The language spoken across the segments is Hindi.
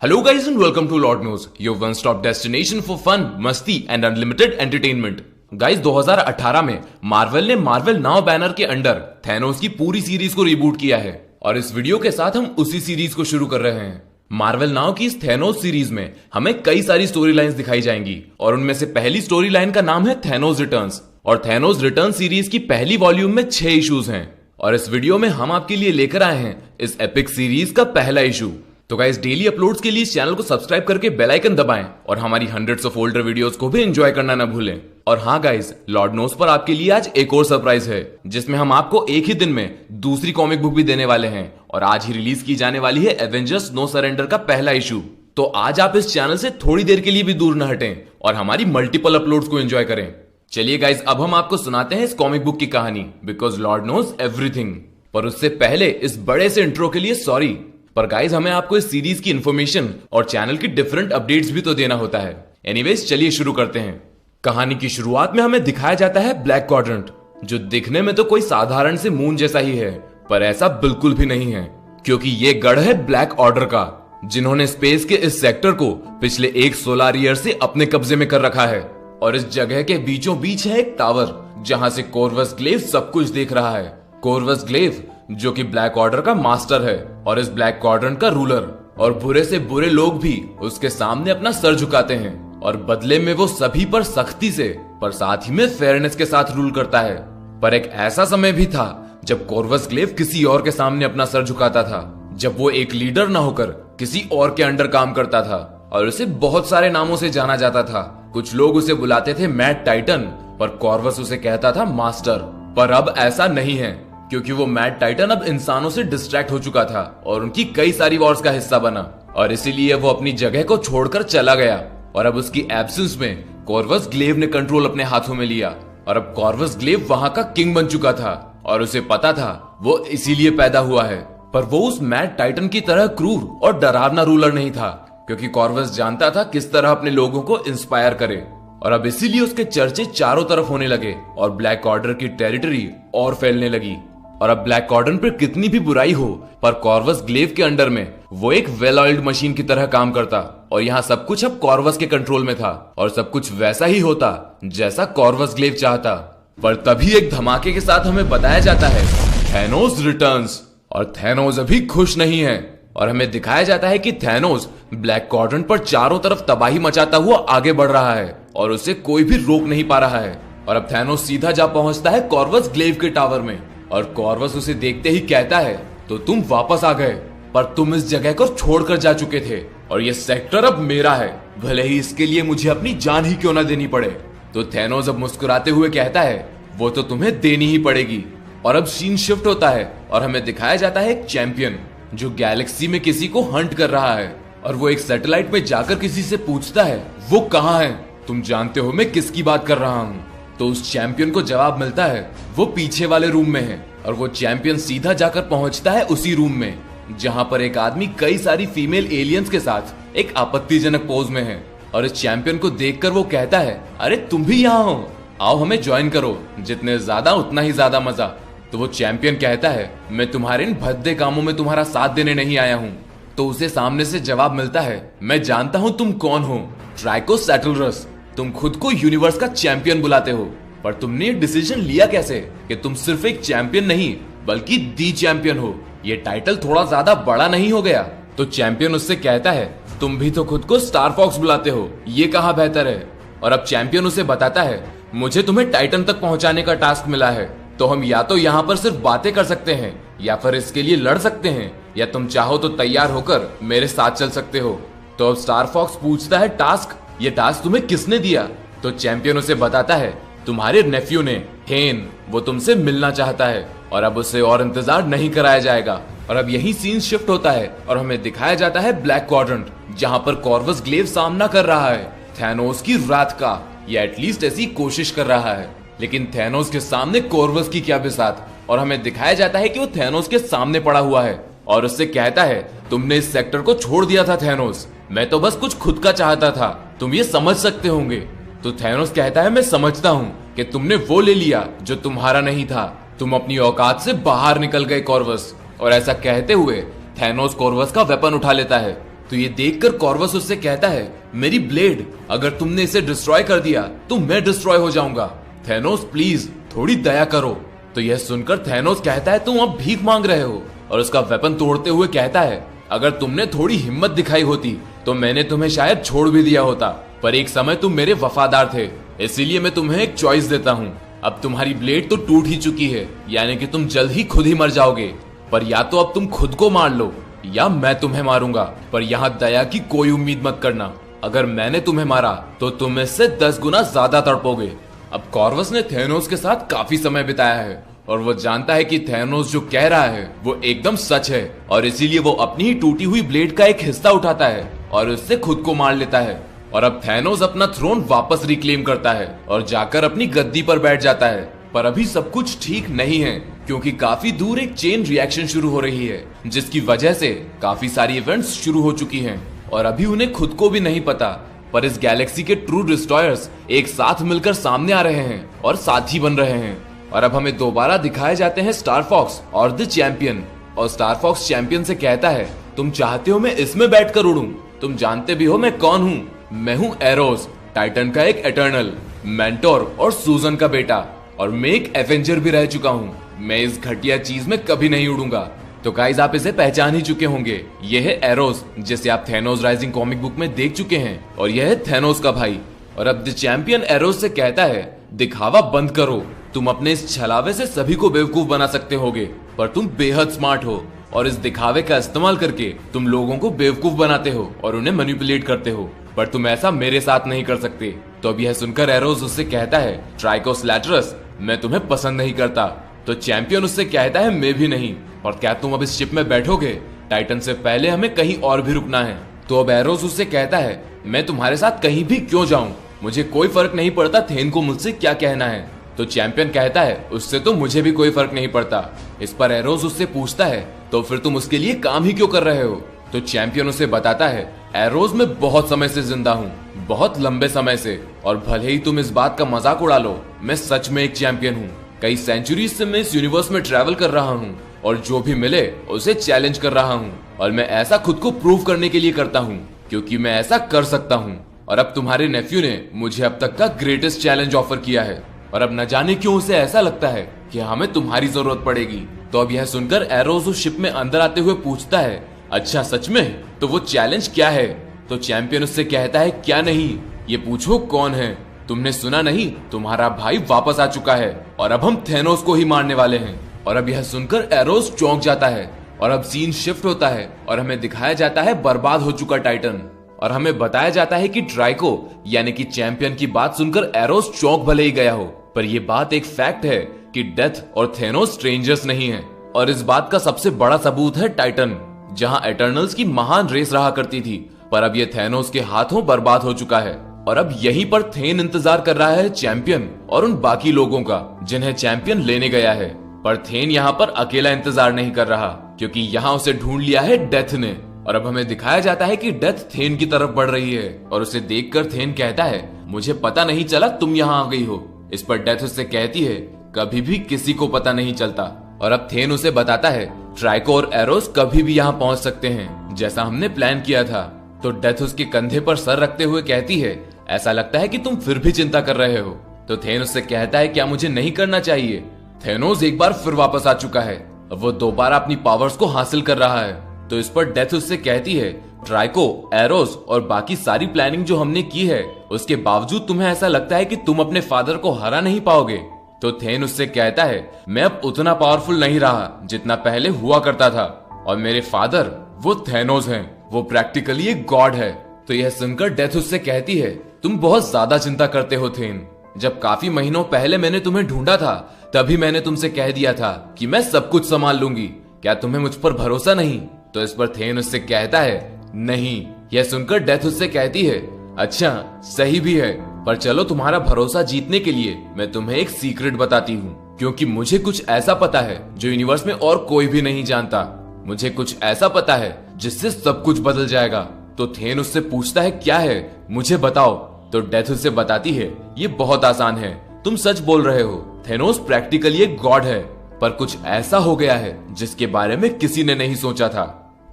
Hello guys and welcome to Lord News, your one-stop destination for fun, मस्ती and unlimited entertainment. गाइस 2018 में मार्वल ने मार्वल नाउ बैनर के अंडर थैनोस की पूरी सीरीज को रिबूट किया है और इस वीडियो के साथ हम उसी सीरीज को शुरू कर रहे हैं। मार्वल नाउ की इस थैनोस सीरीज में हमें कई सारी स्टोरी लाइन्स दिखाई जाएंगी और उनमें से पहली स्टोरी लाइन का नाम है थैनोस रिटर्न्स और थैनोस रिटर्न सीरीज की पहली वॉल्यूम में 6 इश्यूज हैं और इस वीडियो में हम आपके लिए लेकर आए हैं इस एपिक सीरीज का पहला इशू। तो गाइस डेली अपलोड्स के लिए इस चैनल को सब्सक्राइब करके बेल आइकन दबाएं और हमारी हंड्रेड्स ऑफ ओल्डर वीडियोस को भी एंजॉय करना ना भूलें। और हाँ गाइस, लॉर्ड नोस पर आपके लिए आज एक और सरप्राइज है जिसमें हम आपको एक ही दिन में दूसरी कॉमिक बुक भी देने वाले हैं और आज ही रिलीज की जाने वाली है एवेंजर्स नो सरेंडर का पहला इशू। तो आज आप इस चैनल से थोड़ी देर के लिए भी दूर न हटें और हमारी मल्टीपल अपलोड्स को एंजॉय करें। चलिए गाइस, अब हम आपको सुनाते हैं इस कॉमिक बुक की कहानी बिकॉज लॉर्ड नोज एवरीथिंग। पर उससे पहले इस बड़े से इंट्रो के लिए सॉरी, पर गाइज हमें आपको इस सीरीज की इन्फॉर्मेशन और चैनल की डिफरेंट अपडेट्स भी तो देना होता है। एनीवेज चलिए शुरू करते हैं। कहानी की शुरुआत में हमें दिखाया जाता है ब्लैक क्वाड्रेंट, जो दिखने में तो कोई साधारण से मून जैसा ही है, पर ऐसा बिल्कुल भी नहीं है क्योंकि ये गढ़ है ब्लैक ऑर्डर का, जिन्होंने स्पेस के इस सेक्टर को पिछले 1 सोलर ईयर से अपने कब्जे में कर रखा है। और इस जगह के बीचों बीच है एक टावर जहां से कॉर्वस ग्लेव सब कुछ देख रहा है। कॉर्वस ग्लेव जो कि ब्लैक ऑर्डर का मास्टर है और इस ब्लैक क्वाड्रेंट का रूलर, और बुरे से बुरे लोग भी उसके सामने अपना सर झुकाते हैं और बदले में वो सभी पर सख्ती से पर साथ ही में फेयरनेस के साथ रूल करता है। पर एक ऐसा समय भी था जब कॉर्वस ग्लेव किसी और के सामने अपना सर झुकाता था, जब वो एक लीडर ना होकर किसी और के अंडर काम करता था और उसे बहुत सारे नामों से जाना जाता था। कुछ लोग उसे बुलाते थे मैड टाइटन, पर कॉर्वस उसे कहता था मास्टर। पर अब ऐसा नहीं है क्योंकि वो मैड टाइटन अब इंसानों से डिस्ट्रैक्ट हो चुका था और उनकी कई सारी वॉर्स का हिस्सा बना और इसीलिए वो अपनी जगह को छोड़कर चला गया और अब उसकी एब्सेंस में कॉर्वस ग्लेव ने कंट्रोल अपने हाथों में लिया और अब कॉर्वस ग्लेव वहां का किंग बन चुका था और उसे पता था वो इसीलिए पैदा हुआ है। पर वो उस मैड टाइटन की तरह क्रूर और डरावना रूलर नहीं था क्योंकि कॉर्वस जानता था किस तरह अपने लोगों को इंस्पायर करे और अब इसीलिए उसके चर्चे चारों तरफ होने लगे और ब्लैक ऑर्डर की टेरिटरी और फैलने लगी। और अब ब्लैक क्वाड्रेंट पर कितनी भी बुराई हो, पर कॉर्वस ग्लेव के अंडर में वो एक वेल ऑयल्ड मशीन की तरह काम करता और यहाँ सब कुछ अब कॉर्वस के कंट्रोल में था और सब कुछ वैसा ही होता जैसा कॉर्वस ग्लेव चाहता। पर तभी एक धमाके के साथ हमें बताया जाता है थैनोस रिटर्न्स, और थैनोस अभी खुश नहीं है और हमें दिखाया जाता है कि थैनोस ब्लैक क्वाड्रेंट पर चारों तरफ तबाही मचाता हुआ आगे बढ़ रहा है और उसे कोई भी रोक नहीं पा रहा है। और अब थैनोस सीधा जा पहुंचता है कॉर्वस ग्लेव के टावर में और कॉर्वस उसे देखते ही कहता है तो तुम वापस आ गए, पर तुम इस जगह को छोड़कर जा चुके थे और ये सेक्टर अब मेरा है, भले ही इसके लिए मुझे अपनी जान ही क्यों ना देनी पड़े। तो थैनोस अब मुस्कुराते हुए कहता है वो तो तुम्हें देनी ही पड़ेगी। और अब सीन शिफ्ट होता है और हमें दिखाया जाता है एक चैंपियन जो गैलेक्सी में किसी को हंट कर रहा है और वो एक सैटेलाइट में जाकर किसी से पूछता है वो कहाँ है, तुम जानते हो मैं किसकी बात कर रहा हूँ। तो उस चैंपियन को जवाब मिलता है वो पीछे वाले रूम में है और वो चैंपियन सीधा जाकर पहुंचता है उसी रूम में जहां पर एक आदमी कई सारी फीमेल एलियंस के साथ एक आपत्तिजनक पोज में है। और इस चैंपियन को देखकर वो कहता है अरे तुम भी यहाँ हो, आओ हमें ज्वाइन करो, जितने ज्यादा उतना ही ज्यादा मजा। तो वो चैंपियन कहता है मैं तुम्हारे इन भद्दे कामों में तुम्हारा साथ देने नहीं आया हूँ। तो उसे सामने से जवाब मिलता है मैं जानता हूँ तुम कौन हो, ट्राइको सैटलरस, तुम खुद को यूनिवर्स का चैंपियन बुलाते हो, पर तुमने ये डिसीजन लिया कैसे कि तुम सिर्फ एक चैंपियन नहीं बल्कि दी चैंपियन हो, ये टाइटल थोड़ा ज्यादा बड़ा नहीं हो गया। तो चैंपियन उससे कहता है तुम भी तो खुद को स्टार फॉक्स बुलाते हो, ये कहाँ बेहतर है। और अब चैंपियन उसे बताता है मुझे तुम्हें टाइटन तक पहुंचाने का टास्क मिला है, तो हम या तो यहाँ पर सिर्फ बातें कर सकते हैं या फिर इसके लिए लड़ सकते हैं, या तुम चाहो तो तैयार होकर मेरे साथ चल सकते हो। तो अब स्टार फॉक्स पूछता है टास्क, ये टास्क तुम्हें किसने दिया। तो चैंपियन उसे बताता है तुम्हारे नेफ्यू ने, हेन, वो तुमसे मिलना चाहता है और अब उसे और इंतजार नहीं कराया जाएगा। और अब यही सीन शिफ्ट होता है और हमें दिखाया जाता है ब्लैक क्वाड्रेंट जहां पर कॉर्वस ग्लेव सामना कर रहा है थैनोस की रात का, या एटलीस्ट ऐसी कोशिश कर रहा है। लेकिन थैनोस के सामने कॉर्वस की क्या बिसात, और हमें दिखाया जाता है कि वो थैनोस के सामने पड़ा हुआ है और उससे कहता है तुमने इस सेक्टर को छोड़ दिया था थैनोस, मैं तो बस कुछ खुद का चाहता था, तुम ये समझ सकते होंगे। तो थैनोस कहता है मैं समझता हूँ कि तुमने वो ले लिया जो तुम्हारा नहीं था, तुम अपनी औकात से बाहर निकल गए कॉर्वस। और ऐसा कहते हुए थैनोस कॉर्वस का वेपन उठा लेता है। तो ये देखकर कॉर्वस उससे कहता है, मेरी ब्लेड, अगर तुमने इसे डिस्ट्रॉय कर दिया तो मैं डिस्ट्रॉय हो जाऊंगा। थेनोस प्लीज थोड़ी दया करो। तो यह सुनकर थेनोस कहता है, तुम अब भीख मांग रहे हो, और उसका वेपन तोड़ते हुए कहता है, अगर तुमने थोड़ी हिम्मत दिखाई होती तो मैंने तुम्हें शायद छोड़ भी दिया होता, पर एक समय तुम मेरे वफादार थे, इसीलिए मैं तुम्हें एक चॉइस देता हूँ। अब तुम्हारी ब्लेड तो टूट ही चुकी है, यानी कि तुम जल्द ही खुद ही मर जाओगे, पर या तो अब तुम खुद को मार लो या मैं तुम्हें मारूंगा, पर यहाँ दया की कोई उम्मीद मत करना। अगर मैंने तुम्हें मारा तो तुम इससे 10 गुना ज्यादा तड़पोगे। अब कॉर्वस ने थेनोस के साथ काफी समय बिताया है और वो जानता है कि थेनोस जो कह रहा है वो एकदम सच है, और इसीलिए वो अपनी ही टूटी हुई ब्लेड का एक हिस्सा उठाता है और उससे खुद को मार लेता है। और अब थेनोस अपना थ्रोन वापस रिक्लेम करता है और जाकर अपनी गद्दी पर बैठ जाता है। पर अभी सब कुछ ठीक नहीं है, क्योंकि काफी दूर एक चेन रिएक्शन शुरू हो रही है, जिसकी वजह से काफी सारी इवेंट्स शुरू हो चुकी हैं और अभी उन्हें खुद को भी नहीं पता। पर इस गैलेक्सी के ट्रू डिस्ट्रॉयर्स एक साथ मिलकर सामने आ रहे हैं और साथी बन रहे हैं। और अब हमें दोबारा दिखाए जाते हैं स्टार फॉक्स और द चैंपियन। और स्टार फॉक्स चैंपियन से कहता है, तुम चाहते हो मैं इसमें बैठकर उड़ूं? तुम जानते भी हो मैं कौन हूँ? मैं हूँ एरोस, टाइटन का एक एटर्नल, मेंटोर और सूजन का बेटा, और मैं एक एवेंजर भी रह चुका हूँ। मैं इस घटिया चीज में कभी नहीं उड़ूंगा। तो गाइस आप इसे पहचान ही चुके होंगे, यह है एरोस, जिसे आप थेनोस राइजिंग कॉमिक बुक में देख चुके हैं, और यह है थेनोस का भाई। और अब द चैंपियन एरोस से कहता है, दिखावा बंद करो, तुम अपने इस छलावे से सभी को बेवकूफ बना सकते होगे, पर तुम बेहद स्मार्ट हो, और इस दिखावे का इस्तेमाल करके तुम लोगों को बेवकूफ बनाते हो और उन्हें मैनिपुलेट करते हो, पर तुम ऐसा मेरे साथ नहीं कर सकते। तो अब यह सुनकर एरोस उससे कहता है, ट्राइकोस लैटरस, मैं तुम्हें पसंद नहीं करता। तो चैंपियन उससे कहता है, मैं भी नहीं, और क्या तुम अब इस शिप में बैठोगे? टाइटन से पहले हमें कहीं और भी रुकना है। तो अब एरोस उससे कहता है, मैं तुम्हारे साथ कहीं भी क्यों जाऊं, मुझे कोई फर्क नहीं पड़ता थेन को मुझसे क्या कहना है। तो चैंपियन कहता है, उससे तो मुझे भी कोई फर्क नहीं पड़ता। इस पर एरोस उससे पूछता है, तो फिर तुम उसके लिए काम ही क्यों कर रहे हो? तो चैंपियन उसे बताता है, एरोस मैं बहुत समय से जिंदा हूँ, बहुत लंबे समय से, और भले ही तुम इस बात का मजाक उड़ा लो, मैं सच में एक चैंपियन हूँ। कई सेंचुरीज से मैं इस यूनिवर्स में ट्रैवल कर रहा हूँ और जो भी मिले उसे चैलेंज कर रहा हूँ, और मैं ऐसा खुद को प्रूव करने के लिए करता हूँ, क्योंकि मैं ऐसा कर सकता हूँ। और अब तुम्हारे नेफ्यू ने मुझे अब तक का ग्रेटेस्ट चैलेंज ऑफर किया है, और अब न जाने क्यों उसे ऐसा लगता है कि हमें तुम्हारी जरूरत पड़ेगी। तो अब यह सुनकर एरोस उस शिप में अंदर आते हुए पूछता है, अच्छा सच में? तो वो चैलेंज क्या है? तो चैंपियन उससे कहता है, क्या नहीं, ये पूछो कौन है? तुमने सुना नहीं, तुम्हारा भाई वापस आ चुका है और अब हम थेनोस को ही मारने वाले हैं। और अब यह सुनकर एरोस चौंक जाता है, और अब सीन शिफ्ट होता है और हमें दिखाया जाता है बर्बाद हो चुका टाइटन, और हमें बताया जाता है कि ट्राइको यानी कि चैंपियन की बात सुनकर एरोस चौंक भले ही गया हो, पर यह बात एक फैक्ट है कि डेथ और थेनोस स्ट्रेंजर्स नहीं है। और इस बात का सबसे बड़ा सबूत है टाइटन, जहां एटर्नल्स की महान रेस रहा करती थी, पर अब यह थेनोस के हाथों बर्बाद हो चुका है। और अब यहीं पर थेन इंतजार कर रहा है चैंपियन और उन बाकी लोगों का जिन्हें चैंपियन लेने गया है। पर थेन यहाँ पर अकेला इंतजार नहीं कर रहा, क्योंकि यहाँ उसे ढूंढ लिया है डेथ ने। और अब हमें दिखाया जाता है कि डेथ थेन की तरफ बढ़ रही है, और उसे देखकर थेन कहता है, मुझे पता नहीं चला तुम यहाँ आ गई हो। इस पर डेथ उससे कहती है, कभी भी किसी को पता नहीं चलता। और अब थेन उसे बताता है, ट्राइको और एरोस कभी भी यहाँ पहुंच सकते हैं, जैसा हमने प्लान किया था। तो डेथ उसके कंधे पर सर रखते हुए कहती है, ऐसा लगता है कि तुम फिर भी चिंता कर रहे हो। तो थेन उससे कहता है, क्या मुझे नहीं करना चाहिए? थेनोस एक बार फिर वापस आ चुका है, अब वो दोबारा अपनी पावर्स को हासिल कर रहा है। तो इस पर डेथ उससे कहती है, ट्राइको, एरोस और बाकी सारी प्लानिंग जो हमने की है, उसके बावजूद तुम्हें ऐसा लगता है कि तुम अपने फादर को हरा नहीं पाओगे? तो थेन उससे कहता है, मैं अब उतना पावरफुल नहीं रहा जितना पहले हुआ करता था, और मेरे फादर वो थेनोस हैं, वो प्रैक्टिकली एक गॉड है। तो यह सुनकर डेथ उससे कहती है, तुम बहुत ज्यादा चिंता करते हो थेन। जब काफी महीनों पहले मैंने तुम्हें ढूंढा था, तभी मैंने तुमसे कह दिया था कि मैं सब कुछ संभाल लूंगी। क्या तुम्हें मुझ पर भरोसा नहीं? तो इस पर थेन उससे कहता है, नहीं। यह सुनकर डेथ उससे कहती है, अच्छा सही भी है, पर चलो तुम्हारा भरोसा जीतने के लिए मैं तुम्हें एक सीक्रेट बताती हूँ, क्योंकि मुझे कुछ ऐसा पता है जो यूनिवर्स में और कोई भी नहीं जानता। मुझे कुछ ऐसा पता है जिससे सब कुछ बदल जाएगा। तो थेन उससे पूछता है, क्या है, मुझे बताओ। तो डेथ उससे बताती है, ये बहुत आसान है, तुम सच बोल रहे हो, थेनोस प्रैक्टिकली एक गॉड है, पर कुछ ऐसा हो गया है जिसके बारे में किसी ने नहीं सोचा था।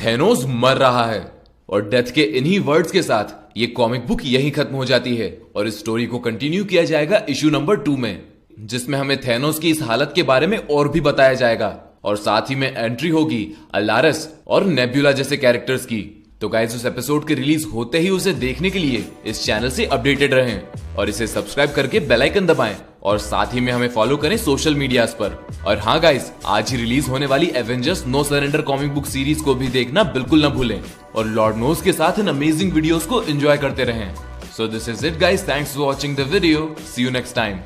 थेनोस मर रहा है। और डेथ के इन्हीं वर्ड्स के साथ ये कॉमिक बुक यहीं खत्म हो जाती है और इस स्टोरी को कंटिन्यू किया जाएगा इशू नंबर 2 में, जिसमें हमें थैनोस की इस हालत के बारे में और भी बताया जाएगा और साथ ही में एंट्री होगी अलारस और नेब्यूला जैसे कैरेक्टर्स की। तो गाइस उस एपिसोड के रिलीज होते ही उसे देखने के लिए इस चैनल से अपडेटेड रहें और इसे सब्सक्राइब करके बेल आइकन दबाएं और साथ ही में हमें फॉलो करें सोशल मीडियाज पर। और हाँ गाइस, आज ही रिलीज होने वाली Avengers no surrender comic book series को भी देखना बिल्कुल न भूलें और लॉर्ड नोज के साथ इन अमेजिंग वीडियोस को एंजॉय करते रहें। So this is it guys, thanks for watching the video, see you next time.